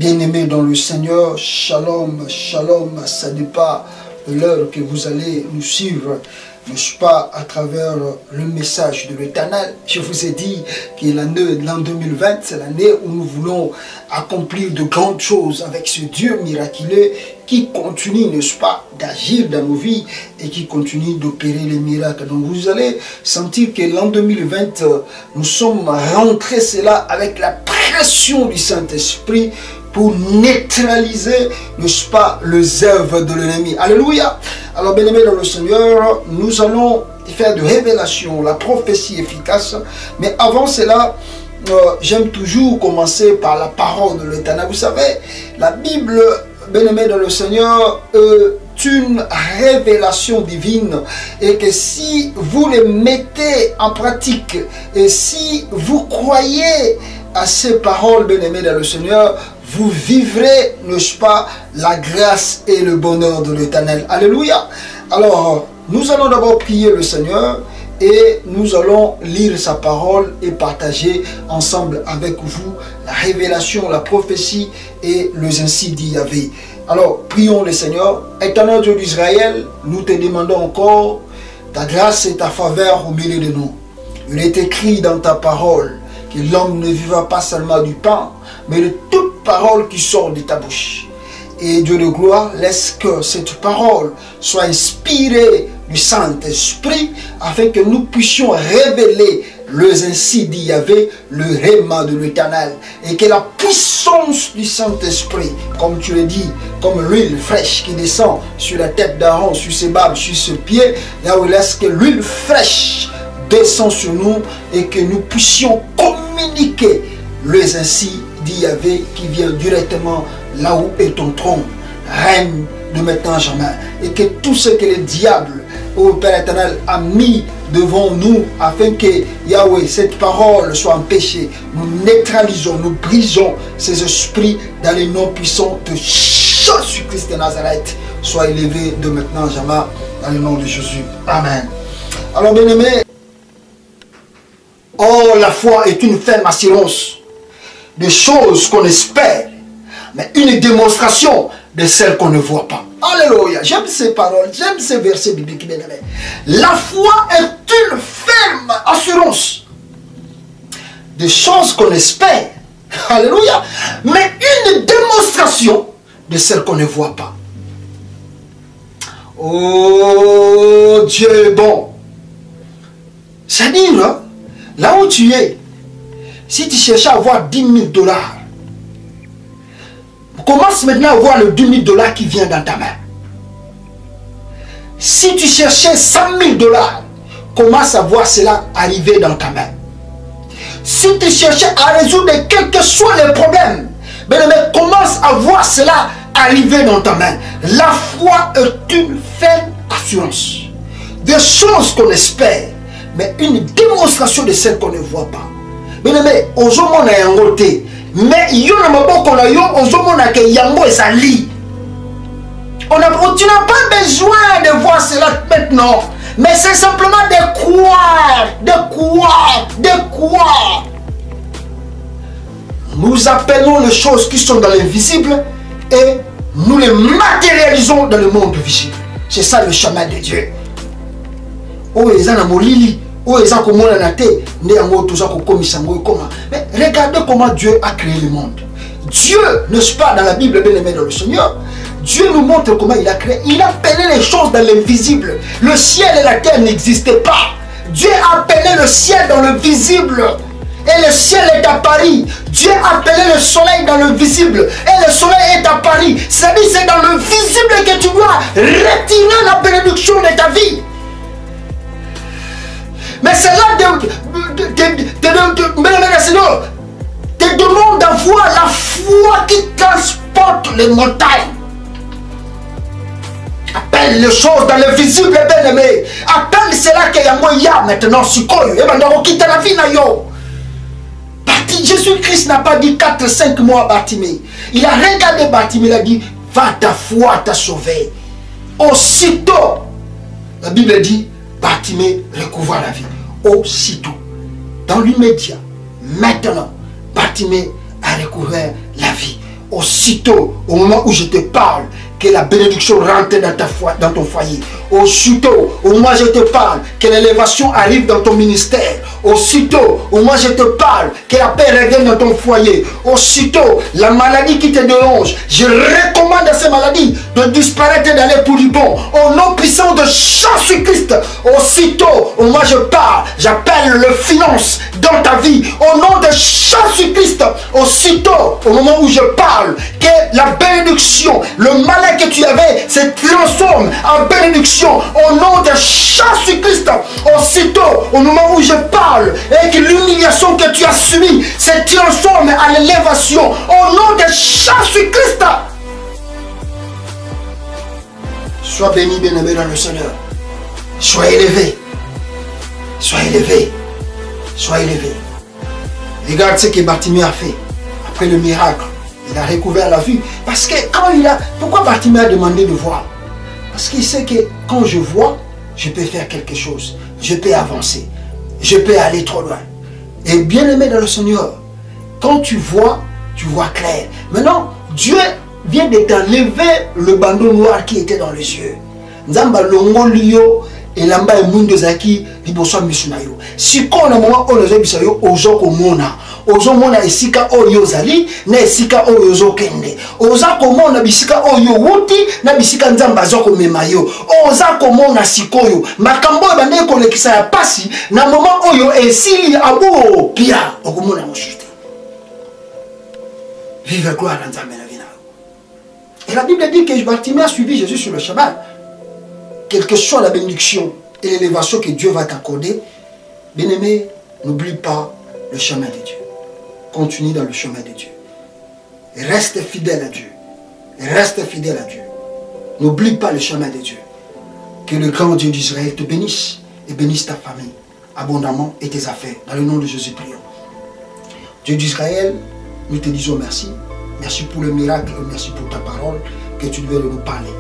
Bien-aimés dans le Seigneur, shalom, shalom, ça n'est pas l'heure que vous allez nous suivre, n'est-ce pas, à travers le message de l'Éternel. Je vous ai dit que l'an 2020, c'est l'année où nous voulons accomplir de grandes choses avec ce Dieu miraculeux qui continue, n'est-ce pas, d'agir dans nos vies et qui continue d'opérer les miracles. Donc vous allez sentir que l'an 2020, nous sommes rentrés cela avec la pression du Saint-Esprit pour neutraliser, n'est-ce pas, les œuvres de l'ennemi. Alléluia. Alors, bien-aimés dans le Seigneur, nous allons faire de révélation, la prophétie efficace. Mais avant cela, j'aime toujours commencer par la parole de l'Éternel. Vous savez, la Bible, bien-aimés dans le Seigneur, est une révélation divine. Et que si vous les mettez en pratique, et si vous croyez à ces paroles, bien-aimés dans le Seigneur, vous vivrez, n'est-ce pas, la grâce et le bonheur de l'Éternel. Alléluia. Alors, nous allons d'abord prier le Seigneur et nous allons lire sa parole et partager ensemble avec vous la révélation, la prophétie et les ainsi dit Yahvé. Alors, prions le Seigneur. Éternel Dieu d'Israël, nous te demandons encore ta grâce et ta faveur au milieu de nous. Il est écrit dans ta parole que l'homme ne vivra pas seulement du pain, mais de toute parole qui sort de ta bouche. Et Dieu de gloire, laisse que cette parole soit inspirée du Saint-Esprit afin que nous puissions révéler les ainsi dit Yahvé, le réma de l'Éternel, et que la puissance du Saint-Esprit, comme tu le dis, comme l'huile fraîche qui descend sur la tête d'Aaron, sur ses barbes, sur ses pieds, là où laisse que l'huile fraîche descend sur nous et que nous puissions communiquer les ainsi dit Yahvé qui vient directement là où est ton trône, règne de maintenant jamais. Et que tout ce que le diable, ô Père éternel, a mis devant nous afin que Yahweh, cette parole soit empêchée, nous neutralisons, nous brisons ces esprits dans les noms puissants de Jésus-Christ de Nazareth. Sois élevé de maintenant jamais dans le nom de Jésus. Amen. Alors bien aimé, oh, la foi est une ferme assurance de choses qu'on espère, mais une démonstration de celles qu'on ne voit pas. Alléluia. J'aime ces paroles, j'aime ces versets bibliques. La foi est une ferme assurance de choses qu'on espère. Alléluia. Mais une démonstration de celles qu'on ne voit pas. Oh, Dieu est bon. C'est-à-dire, là où tu es, si tu cherches à avoir 10 000 $, commence maintenant à voir le 10 000 $ qui vient dans ta main. Si tu cherchais 100 000 $, commence à voir cela arriver dans ta main. Si tu cherchais à résoudre quels que soient les problèmes, commence à voir cela arriver dans ta main. La foi est une ferme assurance. Des choses qu'on espère, mais une démonstration de celles qu'on ne voit pas. Mais ozomona yango te, mais yo na maboko na yo ozomona ke yango ezali. Tu n'as pas besoin de voir cela maintenant, mais c'est simplement de croire, de croire, de croire. Nous appelons les choses qui sont dans l'invisible et nous les matérialisons dans le monde visible. C'est ça le chemin de Dieu. Oh, les anamolili. Mais regardez comment Dieu a créé le monde. Dieu, n'est-ce pas, dans la Bible, bien aimé dans le Seigneur, Dieu nous montre comment il a créé. Il a appelé les choses dans l'invisible. Le ciel et la terre n'existaient pas. Dieu a appelé le ciel dans le visible. Et le ciel est à Paris. Dieu a appelé le soleil dans le visible. Et le soleil est à Paris. C'est-à-dire c'est dans le visible que tu dois retirer la bénédiction de ta vie. Mais c'est là te demande d'avoir la foi qui transporte les montagnes. Appelle les choses dans le visible, bien aimé. Appelle cela que y'a maintenant, sikoyo. Et maintenant, on quitte la vie, na yo. Jésus-Christ n'a pas dit 4-5 mois à Bartimée. Il a regardé Bartimée, il a dit, va, ta foi t'a sauvé. Aussitôt, la Bible dit, Bartimée recouvre la vie. Aussitôt, dans l'immédiat, maintenant, Bartimée a recouvert la vie. aussitôt, au moment où je te parle, que la bénédiction rentre dans ton foyer. Aussitôt, au moment où je te parle, que l'élévation arrive dans ton ministère. Aussitôt, au moment où je te parle, que la paix revienne dans ton foyer. Aussitôt, la maladie qui te dérange, je recommande à ces maladies de disparaître et d'aller pour du bon. Au nom puissant de Jésus-Christ, aussitôt, au moment où je parle, j'appelle le finance dans ta vie. Au nom de Jésus-Christ, aussitôt, au moment où je parle, que la bénédiction, le malin que tu avais se transforme en bénédiction au nom de Jésus-Christ. Aussitôt, au moment où je parle, et que l'humiliation que tu as subie se transforme en élévation au nom de Jésus-Christ. Sois béni, bien-aimé dans le Seigneur. Sois élevé. Sois élevé. Sois élevé. Regarde ce que Bartimée a fait après le miracle. Il a recouvert la vue. Parce que quand il a... Pourquoi Bartimée a demandé de voir? Parce qu'il sait que quand je vois, je peux faire quelque chose. Je peux avancer. Je peux aller trop loin. Et bien aimé dans le Seigneur, quand tu vois clair. Maintenant, Dieu vient de t'enlever le bandeau noir qui était dans les yeux. Nzamba longo liyo elamba emundo zaki liboso misunayo. Si ko na moment on ozo bisayo ozo komona. Ozo mona esika oyo zali na esika oyo ozo kende. Oza komona bisika oyo wuti na bisika nzamba zo komema yo. Oza komona sikoyo makambo ebande kolekisa ya pasi na moment oyo esili abu pia okomona moshite. Vive gloire à Nzambe na vina. Et la Bible dit que Bartimée a suivi Jésus sur le chemin. Quelle que soit la bénédiction et l'élévation que Dieu va t'accorder, bien-aimé, n'oublie pas le chemin de Dieu. Continue dans le chemin de Dieu. Et reste fidèle à Dieu. Et reste fidèle à Dieu. N'oublie pas le chemin de Dieu. Que le grand Dieu d'Israël te bénisse et bénisse ta famille abondamment et tes affaires. Dans le nom de Jésus, prions. Dieu d'Israël, nous te disons merci. Merci pour le miracle et merci pour ta parole que tu viens de nous parler.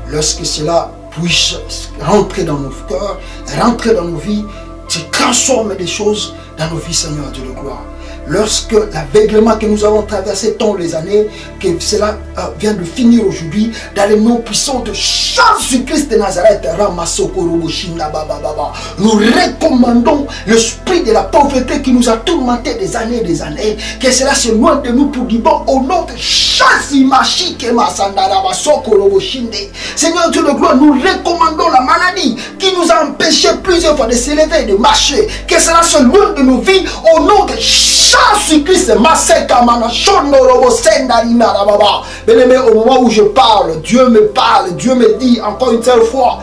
Lorsque cela puisse rentrer dans nos cœurs, rentrer dans nos vies, tu transformes des choses dans nos vies, Seigneur Dieu de gloire. Lorsque l'aveuglement que nous avons traversé tant les années, que cela vient de finir aujourd'hui, dans le nom puissant de Jésus-Christ de Nazareth, nous recommandons l'esprit de la pauvreté qui nous a tourmenté des années et des années, que cela se loin de nous pour du bon, au nom de Jésus. Seigneur Dieu de gloire, nous recommandons la maladie qui nous a empêché plusieurs fois de s'élever et de marcher, que cela se loin de nos vies, au nom de Jésus-Christ. Bien-aimé, au moment où je parle, Dieu me parle, Dieu me dit encore une seule fois,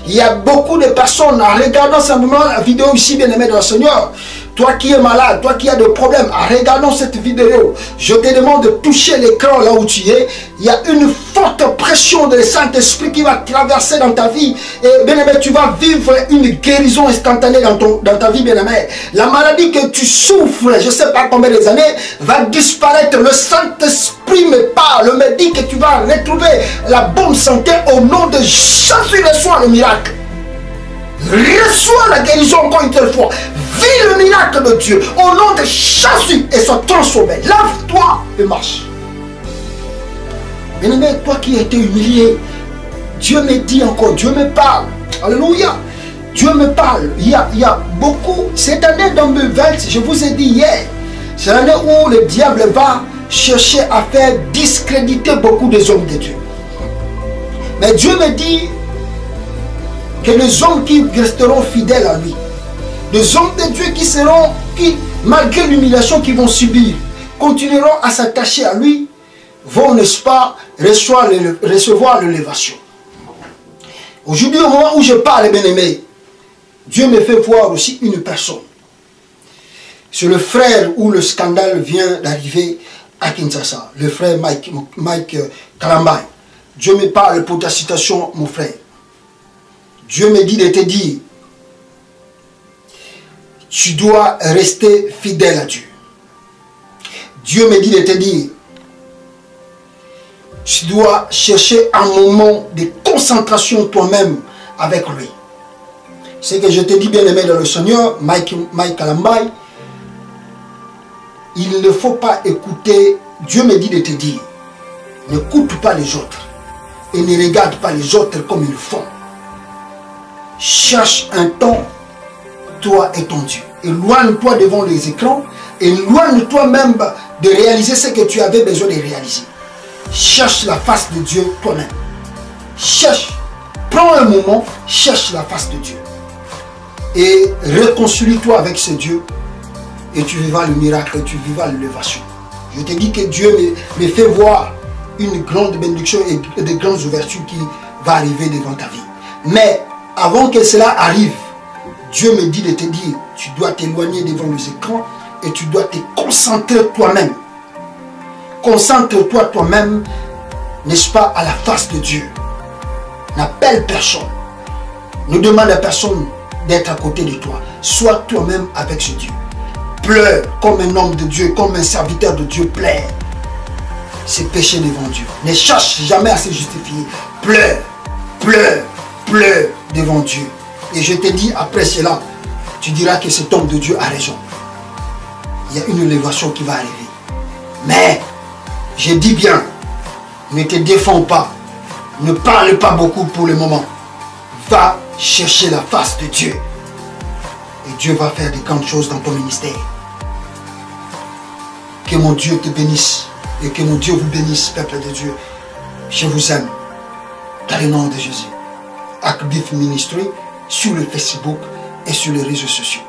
il y a beaucoup de personnes en regardant simplement la vidéo ici, bien-aimé dans le Seigneur. Toi qui es malade, toi qui as des problèmes, en regardant cette vidéo, je te demande de toucher l'écran là où tu es. Il y a une forte pression de Saint-Esprit qui va traverser dans ta vie. Et bien aimé, tu vas vivre une guérison instantanée dans ta vie, bien aimé. La maladie que tu souffres, je ne sais pas combien des années, va disparaître. Le Saint-Esprit me parle, me dit que tu vas retrouver la bonne santé au nom de Jésus. Reçois le miracle. Reçois la guérison encore une seule fois. Vis le miracle de Dieu au nom de Jésus et sois transformé. Lave-toi et marche. Bien-aimé, toi qui as été humilié, Dieu me dit encore, Dieu me parle. Alléluia. Dieu me parle. Il y a beaucoup. Cette année 2020, je vous ai dit hier, c'est l'année où le diable va chercher à faire discréditer beaucoup des hommes de Dieu. Mais Dieu me dit que les hommes qui resteront fidèles à lui, les hommes de Dieu qui malgré l'humiliation qu'ils vont subir, continueront à s'attacher à lui, vont, n'est-ce pas, recevoir l'élévation. Aujourd'hui, au moment où je parle, bien-aimé, Dieu me fait voir aussi une personne. C'est le frère où le scandale vient d'arriver à Kinshasa, le frère Mike Kalambay. Dieu me parle pour ta citation, mon frère. Dieu me dit de te dire, tu dois rester fidèle à Dieu. Dieu me dit de te dire, tu dois chercher un moment de concentration toi-même avec lui. C'est que je te dis, bien aimé dans le Seigneur, Mike Kalambay, il ne faut pas écouter, Dieu me dit de te dire, N'écoute pas les autres. Et ne regarde pas les autres comme ils font. Cherche un temps, toi et ton Dieu. Éloigne-toi devant les écrans. Éloigne-toi même de réaliser ce que tu avais besoin de réaliser. Cherche la face de Dieu toi-même. Cherche. Prends un moment, cherche la face de Dieu. Et réconcilie-toi avec ce Dieu. Et tu vivras le miracle, tu vivras l'élévation. Je te dis que Dieu me fait voir une grande bénédiction et de grandes ouvertures qui vont arriver devant ta vie. Mais avant que cela arrive, Dieu me dit de te dire, tu dois t'éloigner devant les écrans et tu dois te concentrer toi-même. Concentre-toi toi-même, n'est-ce pas, à la face de Dieu. N'appelle personne. Ne demande à personne d'être à côté de toi. Sois toi-même avec ce Dieu. Pleure comme un homme de Dieu, comme un serviteur de Dieu, pleure. C'est péché devant Dieu. Ne cherche jamais à se justifier. Pleure, pleure, pleure devant Dieu. Et je te dis, après cela, tu diras que cet homme de Dieu a raison. Il y a une élévation qui va arriver. Mais, je dis bien, ne te défends pas. Ne parle pas beaucoup pour le moment. Va chercher la face de Dieu. Et Dieu va faire de grandes choses dans ton ministère. Que mon Dieu te bénisse. Et que mon Dieu vous bénisse, peuple de Dieu. Je vous aime. Dans le nom de Jésus. Akbif Ministry sur le Facebook et sur les réseaux sociaux.